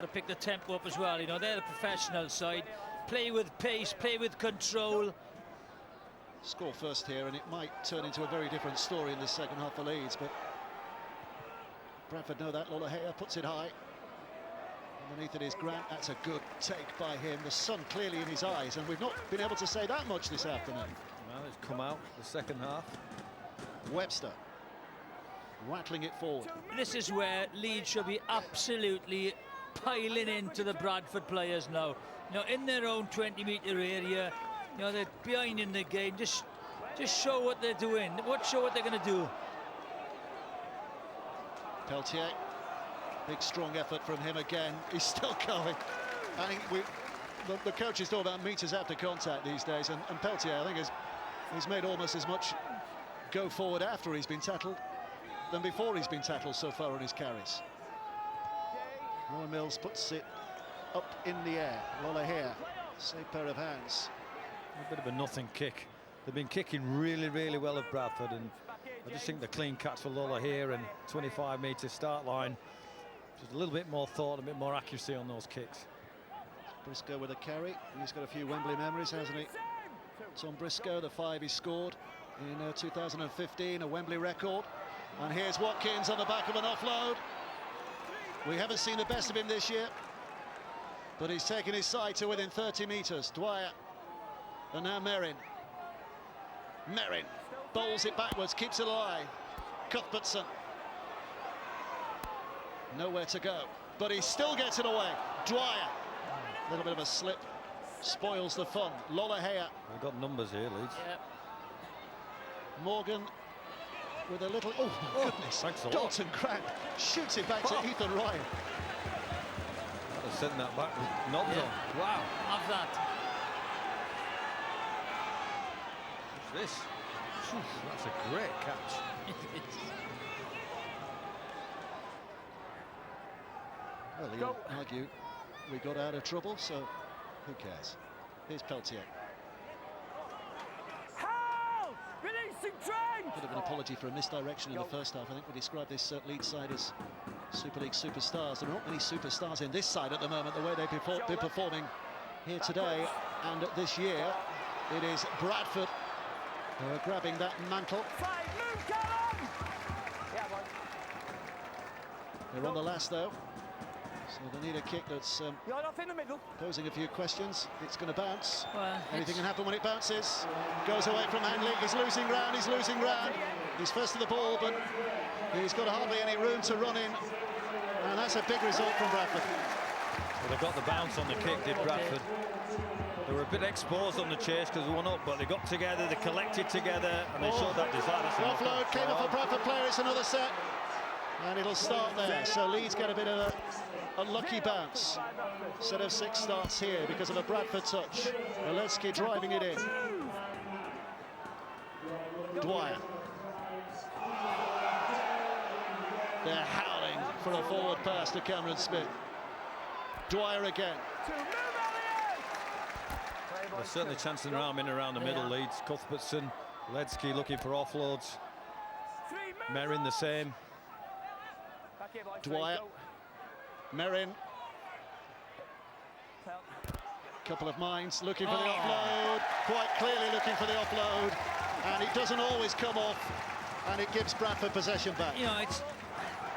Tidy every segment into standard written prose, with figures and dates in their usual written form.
To pick the tempo up as well, you know, they're the professional side. Play with pace, play with control. Score first here, and it might turn into a very different story in the second half for Leeds, but Bradford know that. Lolohea puts it high. Underneath it is Grant. That's a good take by him. The sun clearly in his eyes, and we've not been able to say that much this afternoon. Well, it's come out the second half. Webster rattling it forward. This is where Leeds should be absolutely piling into the Bradford players now. You know, in their own 20-metre area, you know, they're behind in the game. Just show what they're doing. Show what they're going to do. Peltier, big strong effort from him again. He's still going. I think the coach is talking about meters after contact these days, and Peltier, I think, he's made almost as much go forward after he's been tackled than before he's been tackled so far on his carries. Roy Mills puts it up in the air. Lolohea, safe pair of hands. A bit of a nothing kick. They've been kicking really, really well at Bradford, and I just think the clean catch for Lolohea and 25-metre start line. Just a little bit more thought, a bit more accuracy on those kicks. Briscoe with a carry. He's got a few Wembley memories, hasn't he? Tom Briscoe, the 5 he scored in 2015, a Wembley record. And here's Watkins on the back of an offload. We haven't seen the best of him this year, but he's taken his side to within 30 metres. Dwyer, and now Merrin. Merrin bowls it backwards, keeps it alive. Cuthbertson. Nowhere to go, but he still gets it away. Dwyer, a little bit of a slip, spoils the fun. Lolohea. They've got numbers here, Leeds. Yep. Morgan with a little, oh my goodness, thanks a lot. Dalton Grant shoots it back to Ethan Ryan. I'd have sent that back with knobs on. Wow, have that. What's this? Phew, that's a great catch. Well, you'll argue we got out of trouble, so who cares? Here's Peltier. Bit of an apology for a misdirection in the first half. I think we described this Leeds side as Super League superstars. There are not many superstars in this side at the moment, the way they've been performing here today and this year. It is Bradford who are grabbing that mantle. They're on the last, though. So they need a kick that's posing a few questions. It's going to bounce. Well, anything can happen when it bounces. Goes away from Hanley. He's losing ground. He's losing ground. He's first to the ball, but he's got hardly any room to run in. And that's a big result from Bradford. Well, they got the bounce on the kick, did Bradford. They were a bit exposed on the chase because they won up, but they got together, they collected together, and they showed that desire. Offload came off a Bradford player. It's another set. And it'll start there. So Leeds get a bit of a lucky bounce. Set of 6 starts here because of a Bradford touch. Oledzki driving it in. Dwyer. They're howling for a forward pass to Cameron Smith. Dwyer again. They're certainly chancing around in around the middle. Leeds. Cuthbertson, Oledzki looking for offloads. Merrin the same. Dwyer, Merrin, couple of minds looking for the offload, quite clearly looking for the offload, and it doesn't always come off, and it gives Bradford possession back. You know,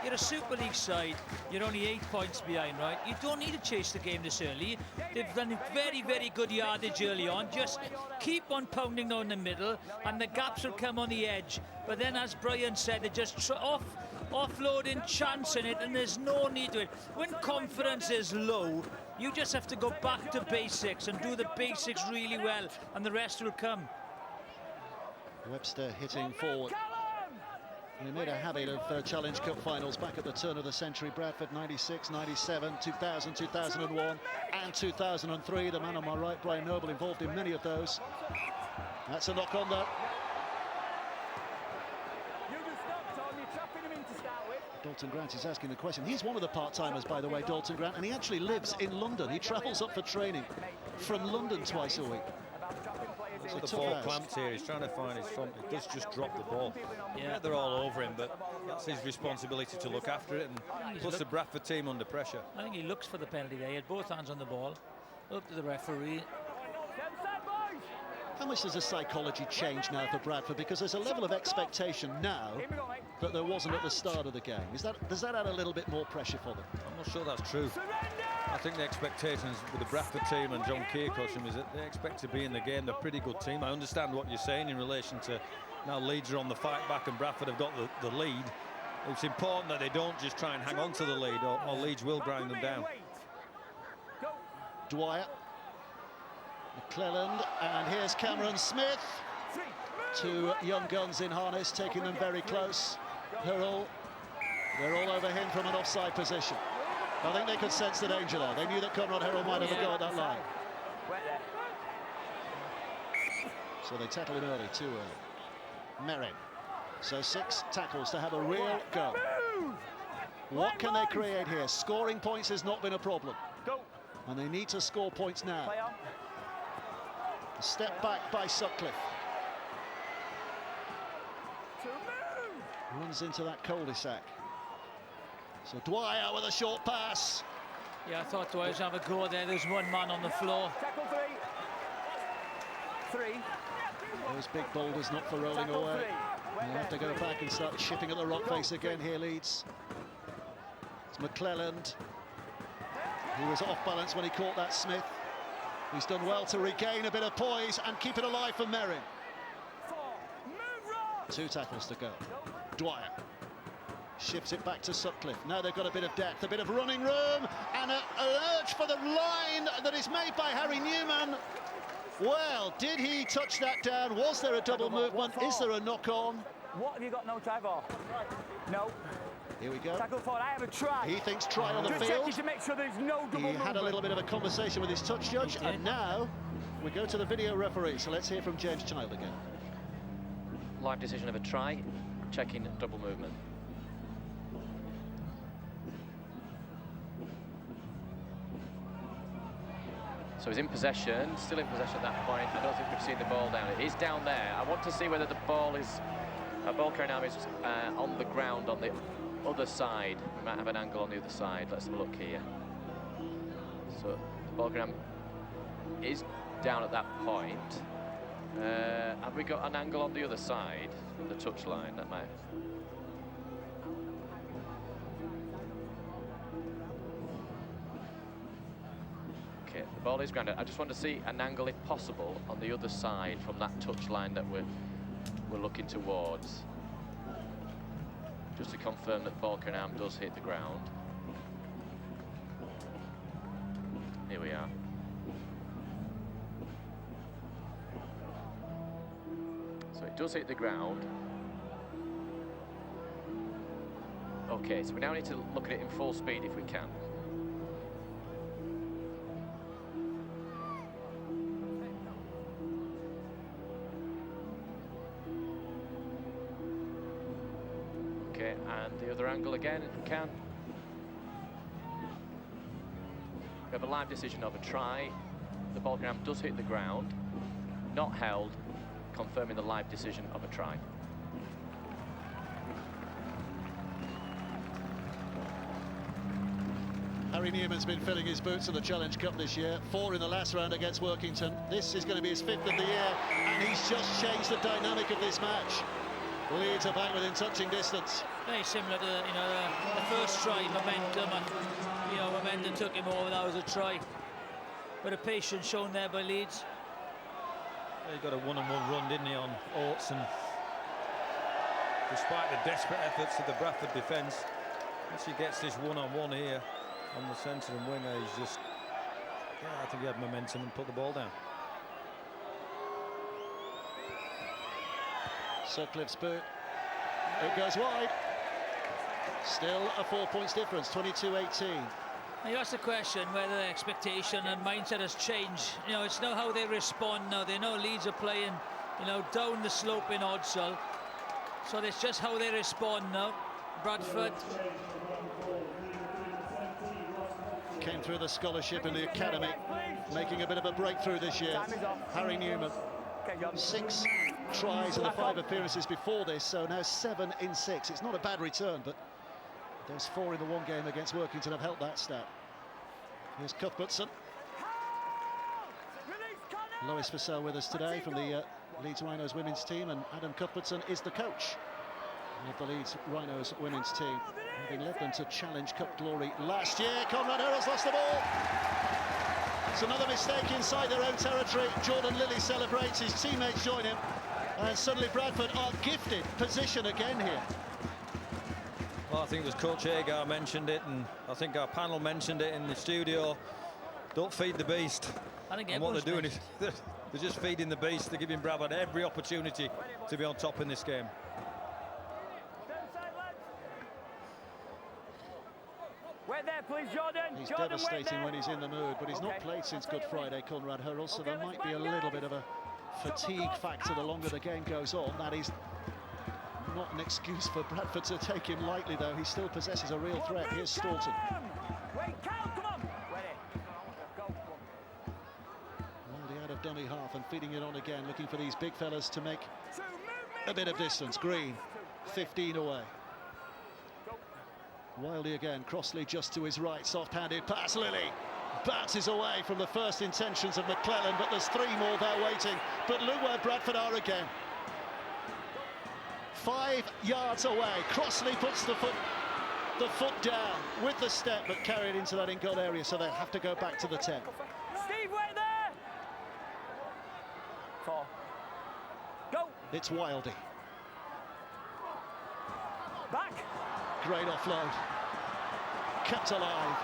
you're a Super League side, you're only 8 points behind, right? You don't need to chase the game this early. They've done very, very good yardage early on. Just keep on pounding down the middle, and the gaps will come on the edge. But then, as Brian said, they just offloading, chancing it, and there's no need to it. When confidence is low, you just have to go back to basics and do the basics really well, and the rest will come. Webster hitting forward. He made a habit of Challenge Cup finals back at the turn of the century. Bradford 96, 97, 2000, 2001 and 2003. The man on my right, Brian Noble, involved in many of those. That's a knock on though. Dalton Grant is asking the question. He's one of the part-timers, by the way, Dalton Grant, and he actually lives in London. He travels up for training from London twice a week. It's a The tough ball ask. clamped here. He's trying to find his front. He does just drop the ball. Yeah. They're all over him, but that's his responsibility to look after it and puts the Bradford team under pressure. I think he looks for the penalty there. He had both hands on the ball. Up to the referee. How much does the psychology change now for Bradford? Because there's a level of expectation now that there wasn't at the start of the game. Does that add a little bit more pressure for them? I'm not sure that's true. I think the expectations with the Bradford team and John Keir coaching is that they expect to be in the game. They're a pretty good team. I understand what you're saying in relation to now Leeds are on the fight back and Bradford have got the lead. It's important that they don't just try and hang on to the lead or Leeds will grind them down. Dwyer, McClelland, and here's Cameron Smith. Two young guns in harness, taking them very close. They're all over him from an offside position. I think they could sense the danger there. They knew that Conrad Herald might have a go at that line. So they tackle him early, too early. Merrin. So 6 tackles to have a real go. What can they create here? Scoring points has not been a problem. And they need to score points now. A step back by Sutcliffe. Runs into that cul-de-sac. So Dwyer with a short pass. Yeah, I thought Dwyer's have a go there. There's one man on the floor. Those big boulders not for rolling away. They have to go back and start chipping at the rock face again here, Leeds. It's McClelland. He was off balance when he caught that Smith. He's done well to regain a bit of poise and keep it alive for Merrin. 2 tackles to go. Dwyer shifts it back to Sutcliffe. Now they've got a bit of depth, a bit of running room, and an urge for the line that is made by Harry Newman. Well, did he touch that down? Was there a double movement? Is there a knock-on? What have you got no try for? No. Here we go. Tackle forward, I have a try. He thinks try on the Just field. checking to make sure there's no double He movement. had a little bit of a conversation with his touch judge, and now we go to the video referee. So let's hear from James Child again. Live decision of a try, checking double movement. So he's in possession, still in possession at that point. I don't think we've seen the ball down. It is down there. I want to see whether the ball is, ball carrying arm is on the ground on the other side. We might have an angle on the other side. Let's have a look here. So the ball carrying arm is down at that point. Have we got an angle on the other side of the touch line? That might. Okay, the ball is grounded. I just want to see an angle, if possible, on the other side from that touch line that we're looking towards. Just to confirm that the ball carrying arm does hit the ground. Here we are. So it does hit the ground. Okay, so we now need to look at it in full speed if we can. Okay, and the other angle again if we can. We have a live decision of a try. The ball carrying arm does hit the ground, not held, confirming the live decision of a try. Harry Newman's been filling his boots in the Challenge Cup this year. 4 in the last round against Workington. This is going to be his 5th of the year, and he's just changed the dynamic of this match. Leeds are back within touching distance. Very similar to the first try, momentum, and momentum took him over. That was a try. But a patience shown there by Leeds. He got a one-on-one run, didn't he, on Oates, and despite the desperate efforts of the Bradford defence, once he gets this one-on-one here on the centre and winger, he's just, I think he had momentum and put the ball down. Sutcliffe's boot. It goes wide. Still a 4 points difference, 22-18. You ask the question whether the expectation and mindset has changed. It's now how they respond now. They know Leeds are playing, down the slope in Odsal. So it's just how they respond now. Bradford came through the scholarship in the academy, making a bit of a breakthrough this year. Harry Newman. Okay, John. 6 tries in the 5 appearances before this, so now 7 in 6. It's not a bad return, but those 4 in the one game against Workington have helped that stat. Here's Cuthbertson. Lois Vassell with us today from the Leeds Rhinos women's team, and Adam Cuthbertson is the coach of the Leeds Rhinos women's team, having led them to Challenge Cup glory last year. Conrad Hurrell's lost the ball. It's another mistake inside their own territory. Jordan Lilly celebrates, his teammates join him, and suddenly Bradford are gifted position again here. Well, I think it was Coach Agar mentioned it, and I think our panel mentioned it in the studio. Don't feed the beast. I think and what they're doing is they're just feeding the beast. They're giving Bradford every opportunity to be on top in this game. Wait there, please, Jordan. He's Jordan, devastating when he's in the mood, but he's not played since Good Friday, Conrad Hurrell, so there might be a little bit of a fatigue factor the longer the game goes on. That is not an excuse for Bradford to take him lightly, though. He still possesses a real threat. Here's Staunton. Wait, count, come on. Ready. Go. Wildy out of dummy half and feeding it on again, looking for these big fellas to make a bit of distance. Green, 15 away. Wildy again, Crossley just to his right, soft-handed pass. Lilly bounces away from the first intentions of McClellan, but there's 3 more there waiting. But look where Bradford are again. 5 yards away. Crossley puts the foot down with the step, but carried into that in-goal area, so they'll have to go back to the 10. Steve, wait there. 4. Go. It's Wildy. Back. Great offload. Kept alive.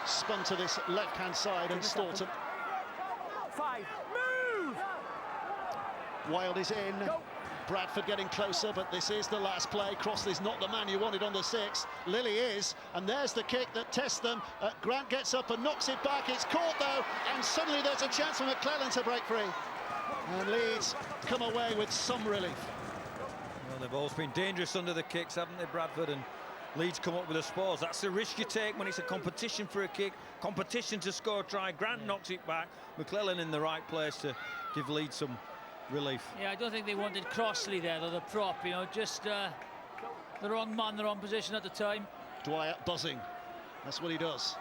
Spun to this left-hand side, and Staunton. 5. Move. Wild is in. Go. Bradford getting closer, but this is the last play. Crossley's not the man you wanted on the 6. Lilly is, and there's the kick that tests them. Grant gets up and knocks it back. It's caught, though, and suddenly there's a chance for McClellan to break free. And Leeds come away with some relief. Well, they've always been dangerous under the kicks, haven't they, Bradford? And Leeds come up with the spoils. That's the risk you take when it's a competition for a kick, competition to score a try. Grant knocks it back. McClellan in the right place to give Leeds some relief. Yeah, I don't think they wanted Crossley there, though, the prop, you know, just the wrong man, the wrong position at the time. Dwyer buzzing. That's what he does.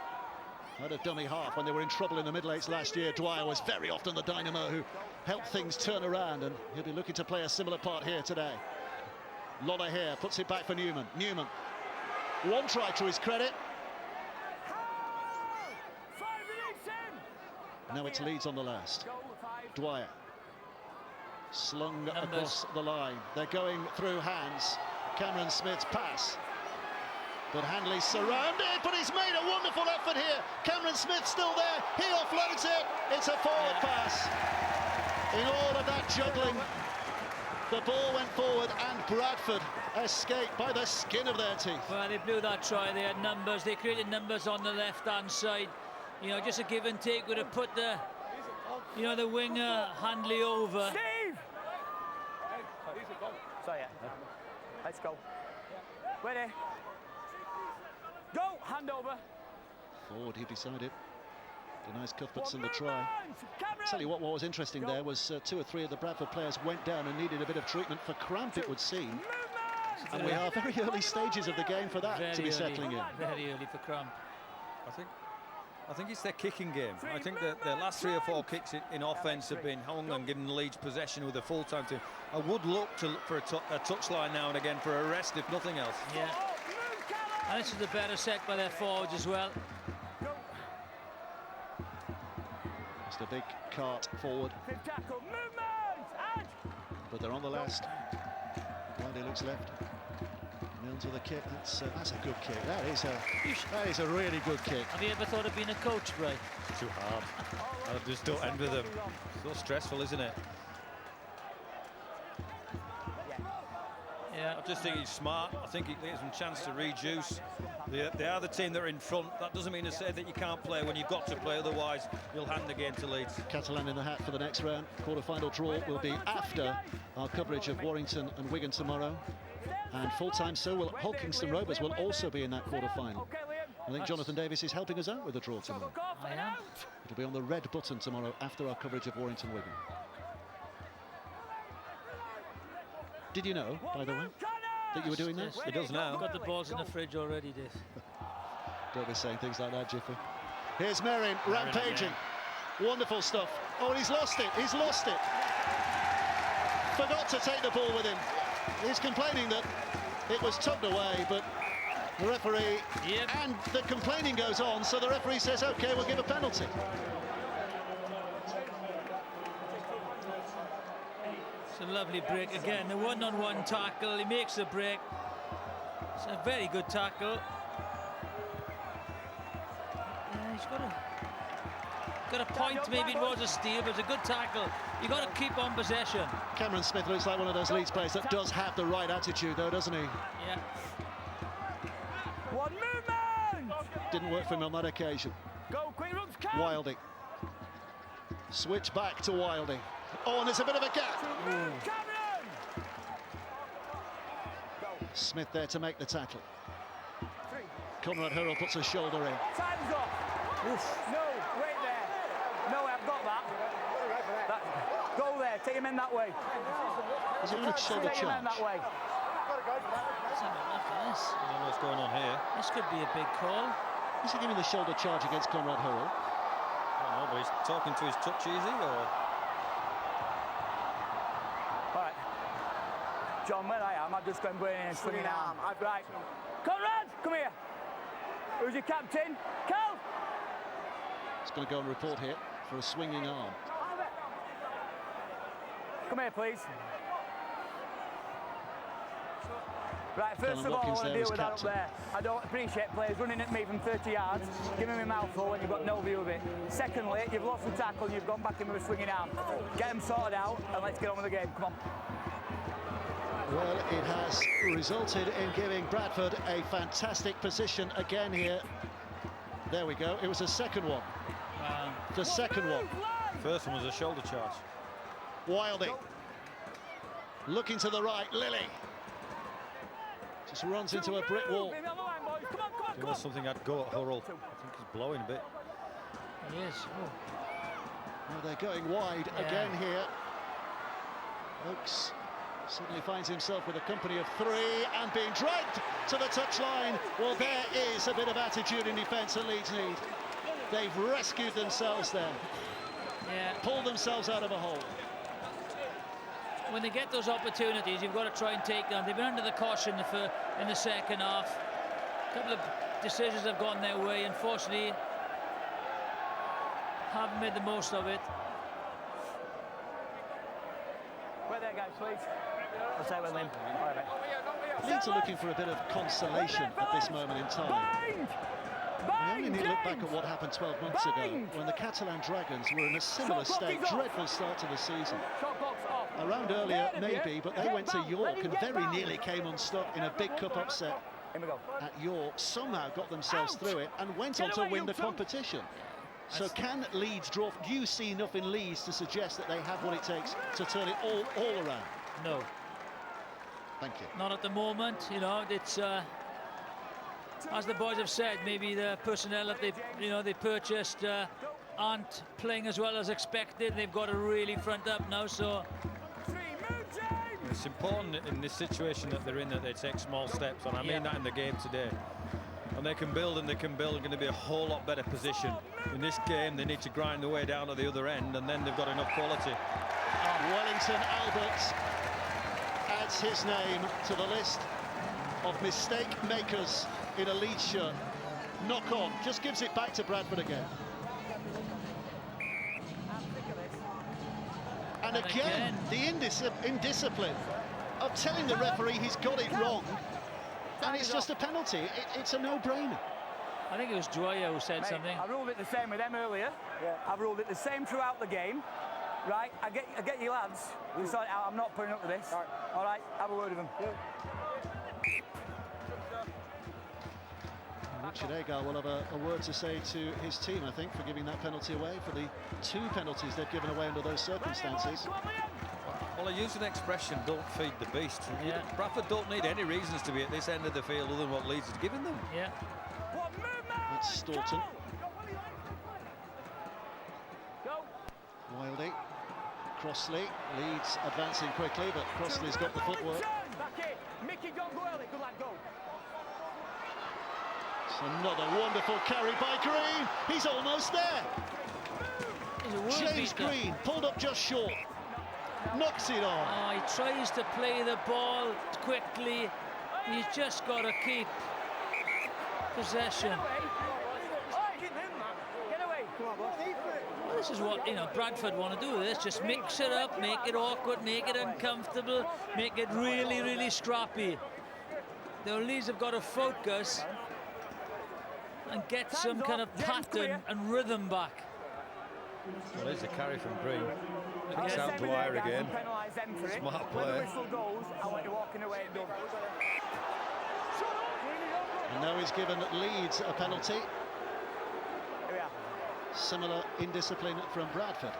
Out of dummy half when they were in trouble in the middle-eights last year. Dwyer was very often the dynamo who helped things turn around, and he'll be looking to play a similar part here today. Lola here puts it back for Newman. Newman, 1 try to his credit. Now it's Leeds on the last. Dwyer. Slung across the line. They're going through hands. Cameron Smith's pass. But Hanley's surrounded, but he's made a wonderful effort here. Cameron Smith still there. He offloads it. It's a forward pass. In all of that juggling, the ball went forward, and Bradford escaped by the skin of their teeth. Well, they blew that try. They had numbers. They created numbers on the left-hand side. You know, just a give and take would have put the, you know, the winger Handley over. Steve! So, yeah. Let's go. Ready. Go! Hand over. Forward, he decided. Denies Cuthbertson the try. Tell you what was interesting there was 2 or 3 of the Bradford players went down and needed a bit of treatment for cramp, it would seem. And we are very early stages of the game for that to be settling in. Very early for cramp. I think it's their kicking game. I think that their last 3 or 4 kicks in offence have been hung and given Leeds possession with a full-time team. I would look for a touchline now and again for a rest, if nothing else. Yeah. And this is the better set by their forwards as well. It's the big cart forward. But they're on the last. Wildy looks left. Mills with a kick. That's a good kick. That is a really good kick. Have you ever thought of being a coach, Bray? It's too hard. I just don't envy them. So stressful, isn't it? Yeah. I just think he's smart. I think he gives them a chance to reduce. They are the team that are in front. That doesn't mean to say that you can't play when you've got to play, otherwise you'll hand the game to Leeds. Catalan in the hat for the next round. Quarter-final draw will be after our coverage of Warrington and Wigan tomorrow. And full-time Hulkingston Rovers will also be in that quarter-final. I think Jonathan Davis is helping us out with the draw tomorrow. I am. It'll be on the red button tomorrow after our coverage of Warrington Wigan. Did you know, by the way, that you were doing that? Yes. He does now. Got the balls in the fridge already, Dave. Don't be saying things like that, Jiffy. Here's Merrin rampaging. Wonderful stuff. Oh, and he's lost it. He's lost it. Forgot to take the ball with him. He's complaining that it was tugged away, but the referee... Yep. And the complaining goes on, so the referee says, OK, we'll give a penalty. It's a lovely break again. The one-on-one tackle. He makes the break. It's a very good tackle. Yeah, he's got a point. Maybe it was a steal, but it's a good tackle. You got to keep on possession. Cameron Smith looks like one of those Leeds players that does have the right attitude, though, doesn't he? Yeah. One movement! Didn't work for him on that occasion. Go, quick runs, Cam! Wilding. Switch back to Wilding. Oh, and there's a bit of a gap. Cameron! Smith there to make the tackle. Conrad Hurrell puts a shoulder in. Time's up. Oof. No, wait there. No, I've got that. Go there, take him in that way. Is it going to shoulder Take him in charge? that way. Let's have a look at this. I don't know what's going on here. This could be a big call. Is he giving the shoulder charge against Conrad Hurrell? I don't know, but he's talking to his touch easy, or... Right. John, where I am, I'm just going to bring in and swing it arm. Right. Conrad, come here. Who's your captain? Cal! He's going to go and report here for a swinging arm. Come here, please. Right, first Callum of all, I Watkins want to there deal as with that up captain. there. I don't appreciate players running at me from 30 yards, giving me a mouthful when you've got no view of it. Secondly, you've lost the tackle, you've gone back in with a swinging arm. Get them sorted out, and let's get on with the game. Come on. Well, it has resulted in giving Bradford a fantastic position again here. There we go. It was a second one. The second one. First one was a shoulder charge. Wilding. Looking to the right. Lilly. Just runs into a brick wall. Come on, come on, come There on. was something I'd go at Hurrell. I think he's blowing a bit. He is. Oh. Well, they're going wide again here. Oakes suddenly finds himself with a company of three and being dragged to the touchline. Well, there is a bit of attitude in defence that Leeds need. They've rescued themselves there. Yeah. Pulled themselves out of a hole. When they get those opportunities, you've got to try and take them. They've been under the caution in the second half. A couple of decisions have gone their way. Unfortunately, haven't made the most of it. Wait there, guys, please. I'll say with Lim. All right, mate. Leeds are looking for a bit of consolation at this moment in time. Bind! We only need to look back James! at what happened 12 months ago Bind! when the Catalan Dragons were in a similar Shot clock state. is off. Dreadful start to the season. Shot clock's off. Around earlier, Get him, yeah. maybe, but they Get went to back. York Let him and get very back. nearly came unstuck in a big cup upset Here we go. at York. Somehow got themselves Out. through it and went Get on to away, win you the two. competition. So can Leeds draw? Do you see enough in Leeds to suggest that they have what it takes to turn it all around? No, Thank you. not at the moment. You know, it's as the boys have said, maybe the personnel that they purchased aren't playing as well as expected. They've got to really front up now. So It's important in this situation that they're in that they take small steps, and I mean that in the game today. And they can build, and they can build. Going to be a whole lot better position in this game. They need to grind their way down to the other end, and then they've got enough quality. Wellington Albert adds his name to the list of mistake makers in a Leeds shirt. Knock on, just gives it back to Bradford again. And again, the indiscipline of telling the referee he's got it wrong, and it's just a penalty. It's a no-brainer. I think it was Dwyer who said Mate, something. I ruled it the same with them earlier. I've ruled it the same throughout the game. Right, I get you lads. You sort it out. I'm not putting up with this. All right, have a word with them. Richard Agar will have a word to say to his team, I think, for giving that penalty away, for the 2 penalties they've given away under those circumstances. Well, I use an expression, don't feed the beast. Yeah. Bradford don't need any reasons to be at this end of the field other than what Leeds has given them. Yeah. That's Staunton. Go. Wilding Crossley, Leeds advancing quickly, but Crossley's got the footwork. Mickey, don't go early. Good lad, go. It's another wonderful carry by Green. He's almost there. James Green pulled up just short. Knocks it on. Oh, he tries to play the ball quickly. He's just got to keep possession. Get away. Come on, boss. Well, this is what, you know, Bradford want to do. This just mix it up, make it awkward, make it uncomfortable, make it really, really scrappy. The Leeds have got to focus and get some kind of pattern and rhythm back. Well, there's a carry from Green. Kicks out Dwyer again. Smart When the play. whistle goes, I want you walking away and done. And now he's given Leeds a penalty. Here we are. Similar indiscipline from Bradford.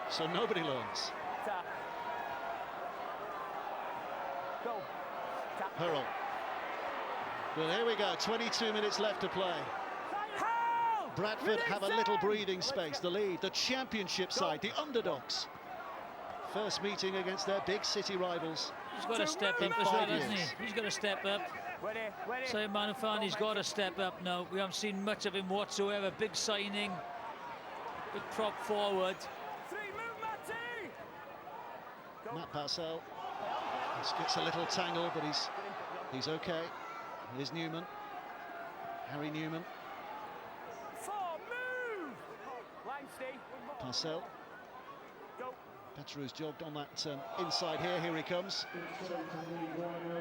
So nobody learns. Tap. Go. Tap. Hurl. Well, here we go. 22 minutes left to play. Bradford have a little breathing space. The lead, the championship side, the underdogs. First meeting against their big city rivals. He's got to step up as well, hasn't he? He's got to step up. So Manafani's got to step up now. We haven't seen much of him whatsoever. Big signing, big prop forward. Matt Parcell gets a little tangle, but he's okay. Here's Newman, Harry Newman. Parcell. Petteru's jogged on that inside here. Here he comes.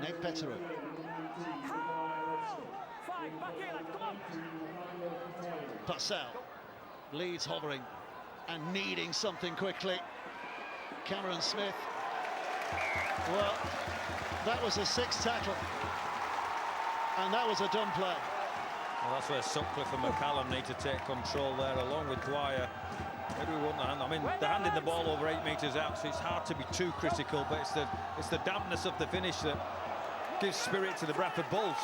Nate Petteru. Parcell. Leeds hovering and needing something quickly. Cameron Smith. Well, that was a sixth tackle. And that was a done play. Well, that's where Sutcliffe and McCallum need to take control there, along with Dwyer. Maybe we want the hand. I mean, they're handing the ball over 8 metres out, so it's hard to be too critical, but it's the dampness of the finish that gives spirit to the Bradford Bulls.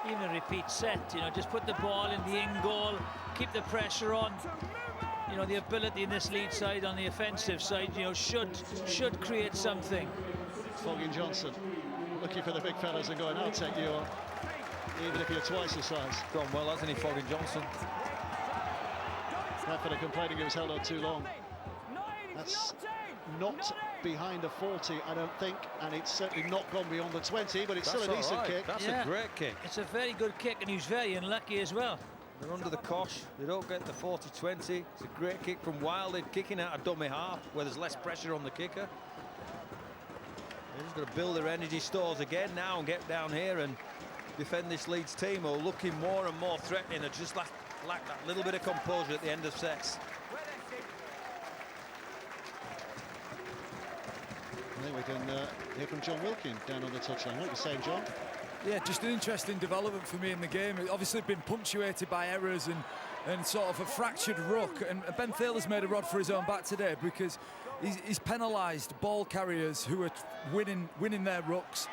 Even a repeat set, you know, just put the ball in the in goal, keep the pressure on. You know, the ability in this Leeds side on the offensive side, you know, should create something. Fogging Johnson looking for the big fellas and going, I'll take you on, even if you're twice the size. Gone well, hasn't he, Fogging Johnson? Bradford are complaining he was held on too long. That's not behind a 40, I don't think, and it's certainly not gone beyond the 20, but it's still a decent kick. That's a great kick. It's a very good kick, and he was very unlucky as well. They're under the cosh, they don't get the 40-20. It's a great kick from Wilder, kicking out a dummy half where there's less pressure on the kicker. They're just going to build their energy stores again now and get down here and defend this Leeds team, who are looking more and more threatening. They just lack that little bit of composure at the end of sets. I think we can hear from John Wilkin down on the touchline. What are you saying, John? Yeah, just an interesting development for me in the game. It obviously been punctuated by errors and sort of a fractured ruck. And Ben Thaler's made a rod for his own back today, because he's penalised ball carriers who are winning their rucks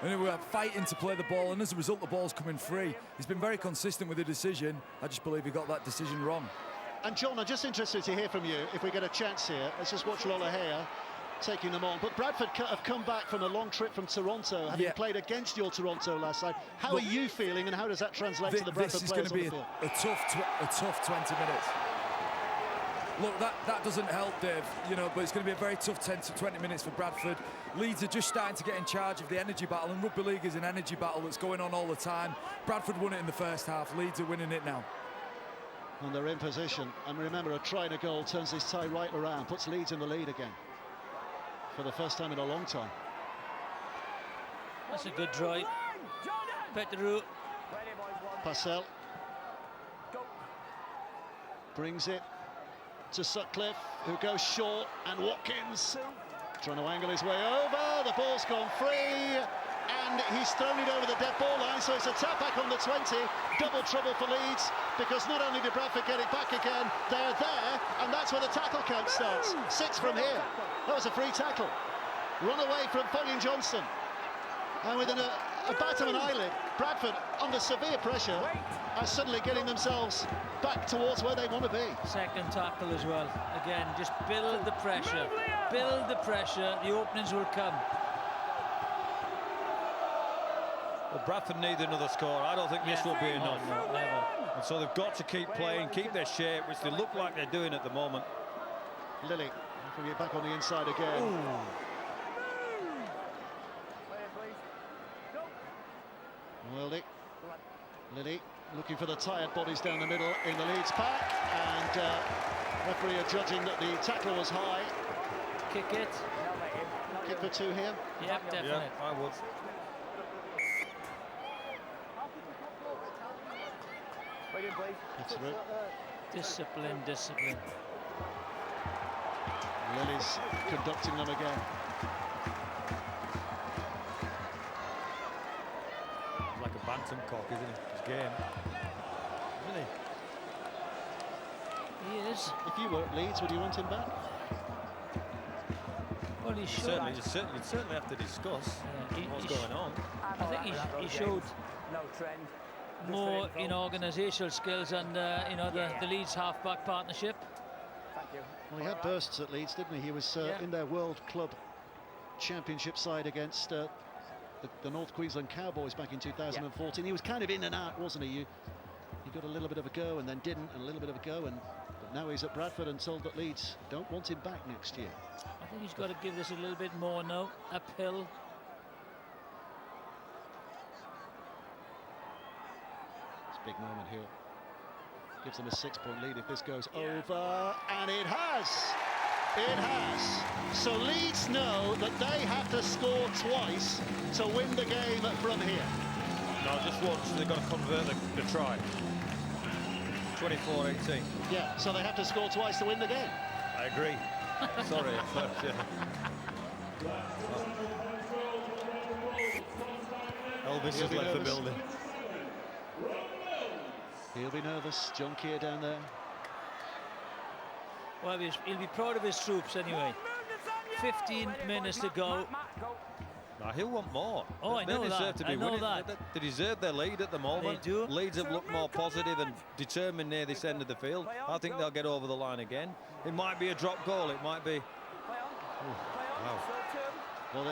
and who are fighting to play the ball, and as a result the ball's coming free. He's been very consistent with the decision. I just believe he got that decision wrong. And John, I'm just interested to hear from you if we get a chance here. Let's just watch Lola Hare taking them on. But Bradford have come back from a long trip from Toronto, having played against your Toronto last night. How are you feeling, and how does that translate to the Bradford players on the field? This is going to be a tough 20 minutes. Look, that doesn't help, Dave, you know, but it's going to be a very tough 10 to 20 minutes for Bradford. Leeds are just starting to get in charge of the energy battle, and rugby league is an energy battle that's going on all the time. Bradford won it in the first half. Leeds are winning it now. And they're in position. And remember, a try and a goal turns this tie right around, puts Leeds in the lead again for the first time in a long time. That's a good drive. Petteru. Parcell brings it to Sutcliffe, who goes short, and Watkins trying to angle his way over. The ball's gone free, and he's thrown it over the dead ball line, so it's a tap back on the 20. Double trouble for Leeds, because not only did Bradford get it back again, they're there, and that's where the tackle count starts. 6 from here. That was a free tackle. Run away from Fogging Johnson. And with a a bat of an eyelid. Bradford, under severe pressure, are suddenly getting themselves back towards where they want to be. Second tackle as well. Again, just build the pressure. Build the pressure. The openings will come. Well, Bradford need another score. I don't think this will be enough. No, never. And so they've got to keep playing, keep their shape, which they look like they're doing at the moment. Lily, bring it back on the inside again. Ooh. Weldy. Lily looking for the tired bodies down the middle in the Leeds pack, and referee are judging that the tackle was high. Kick it. Kick for two here. Yep, definitely. Yeah, I would. That's through. Discipline, discipline. Lily's conducting them again. Like a bantam cock, isn't he? His game. Isn't he? He is. If you were at Leeds, would you want him back? Well, he should. You'd certainly have to discuss what's going on. I think he showed No trend. more in organisational skills and the Leeds half-back partnership. Thank you. Well, he had bursts at Leeds, didn't he? He was in their World Club Championship side against the North Queensland Cowboys back in 2014. He was kind of in and out, wasn't he? He got a little bit of a go and then didn't, and a little bit of a go, but now he's at Bradford and told that Leeds don't want him back next year. I think he's got to give this a little bit more now, uphill. It's a big moment here. Gives them a 6-point lead if this goes over, and it has. It has. So Leeds know that they have to score twice to win the game from here. No, just once. They've got to convert the try. 24-18. Yeah, so they have to score twice to win the game. I agree. Sorry, but Elvis has left the building. He'll be nervous. John Keir down there. Well, he'll be proud of his troops anyway. 15 minutes to go. Now he'll want more. Oh, I know that. I know that. They deserve their lead at the moment. They do. Leeds have looked more positive and determined near this end of the field. I think they'll get over the line again. It might be a drop goal. It might be. Wow. Well,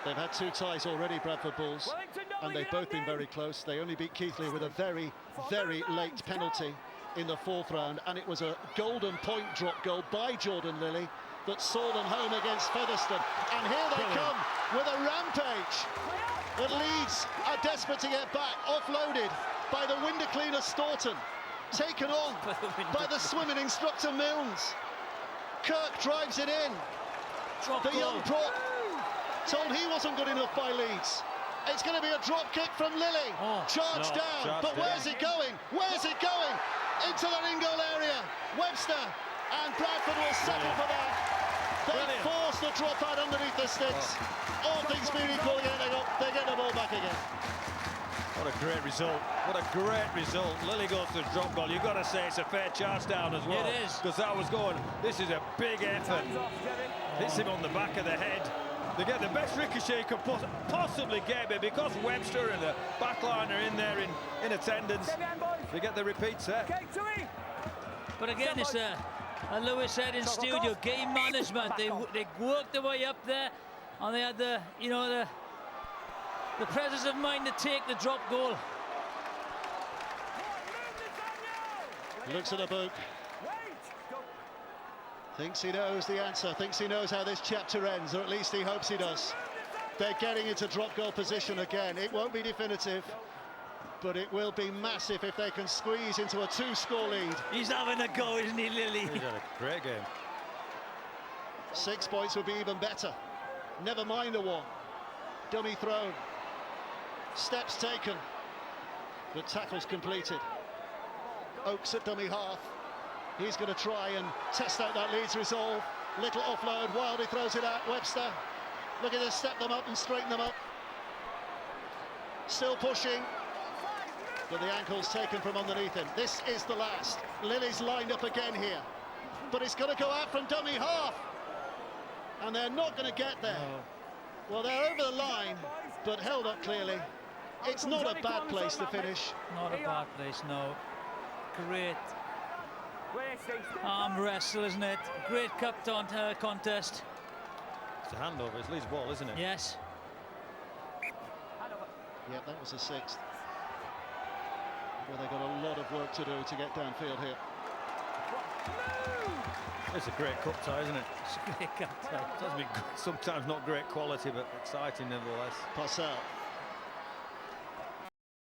they've had two ties already, Bradford Bulls, and they've both been very close. They only beat Keighley with a very, very late penalty in the fourth round, and it was a golden point drop goal by Jordan Lilly that saw them home against Featherstone. And here they come with a rampage. But Leeds are desperate to get back, offloaded by the window cleaner Staunton, taken on by the swimming instructor Milnes. Kirk drives it in. The young prop told he wasn't good enough by Leeds. It's going to be a drop kick from Lilly. Charge down, but where's it going? Where's it going? Into the ring goal area. Webster and Bradford will settle for that. They force the drop out underneath the sticks. All things being equal, they get the ball back again. What a great result. What a great result. Lilly goes to the drop goal. You've got to say it's a fair charge down as well. It is. Because that was going, this is a big effort. Hits him on the back of the head. They get the best ricochet you could possibly get, but because Webster and the backline are in there in attendance, they get the repeat set. But again, it's Lewis said in studio, game management. They worked their way up there, and they had the presence of mind to take the drop goal. Looks at the book. Thinks he knows the answer, thinks he knows how this chapter ends, or at least he hopes he does. They're getting into drop goal position again. It won't be definitive, but it will be massive if they can squeeze into a 2-score lead. He's having a go, isn't he, Lilly? He's had a great game. 6 points would be even better. Never mind the one. Dummy thrown. Steps taken. But tackles completed. Oakes at dummy half. He's going to try and test out that Leeds resolve. Little offload, Wildy throws it out. Webster looking to step them up and straighten them up. Still pushing, but the ankle's taken from underneath him. This is the last. Lilly's lined up again here, but it's going to go out from dummy half, and they're not going to get there. Well, they're over the line, but held up clearly. It's not a bad place to finish. Not a bad place, no. Great arm wrestle, isn't it? Great cup contest. It's a handover. It's Leeds' ball, isn't it? Yes. Yeah, that was the 6th. Well, they've got a lot of work to do to get downfield here. It's a great cup tie, isn't it? It's a great cup tie. It does be sometimes not great quality, but exciting nevertheless. Pass out.